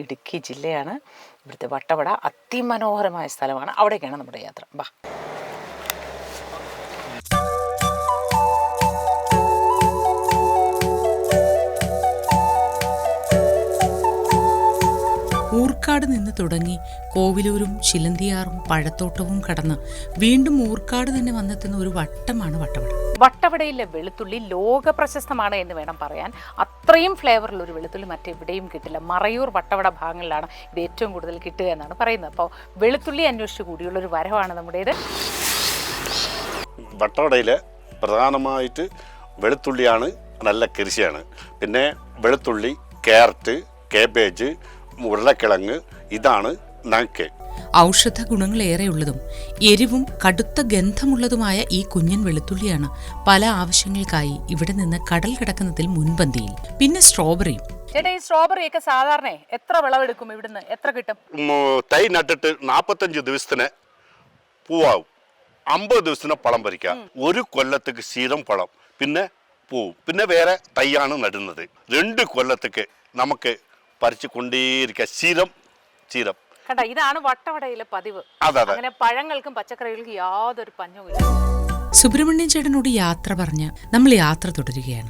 ഇടുക്കി ജില്ലയാണ്. ഇവിടുത്തെ വട്ടവട അതിമനോഹരമായ സ്ഥലമാണ്. അവിടേക്കാണ് നമ്മുടെ യാത്ര. ബാ. ഊർക്കാട് നിന്ന് തുടങ്ങി കോവിലൂരും ചിലന്തിയാറും പഴത്തോട്ടവും കടന്ന് വീണ്ടും ഊർക്കാട് തന്നെ വന്നെത്തുന്ന ഒരു വട്ടമാണ് വട്ടവട. വട്ടവടയിലെ വെളുത്തുള്ളി ലോക പ്രശസ്തമാണ് എന്ന് വേണം പറയാൻ. അത്രയും ഫ്ലേവറുള്ള ഒരു വെളുത്തുള്ളി മറ്റെവിടെയും കിട്ടില്ല. മറയൂർ വട്ടവട ഭാഗങ്ങളിലാണ് ഇത് ഏറ്റവും കൂടുതൽ കിട്ടുക എന്നാണ് പറയുന്നത്. അപ്പോൾ വെളുത്തുള്ളി അന്വേഷിച്ച് കൂടിയുള്ളൊരു വരവാണ് നമ്മുടേത്. വട്ടവടയിൽ പ്രധാനമായിട്ട് വെളുത്തുള്ളിയാണ്, നല്ല കൃഷിയാണ്. പിന്നെ വെളുത്തുള്ളി, ക്യാരറ്റ്, കേബേജ്, ഉരുളക്കിഴങ്ങ്, ഇതാണ് ഞങ്ങൾക്ക്. ഔഷധ ഗുണങ്ങളേറെയുള്ളതും എരിവും കടുത്ത ഗന്ധമുള്ളതുമായ ഈ കുഞ്ഞൻ വെളുത്തുള്ളിയാണ് പല ആവശ്യങ്ങൾക്കായി ഇവിടെ നിന്ന് കടൽ കിടക്കുന്നതിൽ മുൻപന്തിയിൽ. പിന്നെ സ്ട്രോബെറിയും. ചേട്ടാ, ഈ സ്ട്രോബെറിയൊക്കെ സാധാരണ എത്ര വിളവെടുക്കും? ഇവിടുന്ന് എത്ര കിട്ടും? തൈ നട്ടിട്ട് 45 ദിവസത്തിന് പൂവാകും, 50 ദിവസത്തിന് പഴം പറിക്കാം. ഒരു കൊല്ലത്തേക്ക് സ്ഥിരം പഴം, പിന്നെ പൂവും, പിന്നെ വേറെ തൈയാണ് നടുന്നത്. 2 കൊല്ലത്തേക്ക് നമുക്ക് പറിച്ചു കൊണ്ടേയിരിക്കുക. ചീരം കണ്ട, ഇതാണ് വട്ടവടയിലെ പതിവ്. അങ്ങനെ പഴങ്ങൾക്കും പച്ചക്കറികൾക്കും യാതൊരു പഞ്ഞവുമില്ല. സുബ്രഹ്മണ്യൻ ചേട്ടനോട് യാത്ര പറഞ്ഞ് നമ്മൾ യാത്ര തുടരുകയാണ്.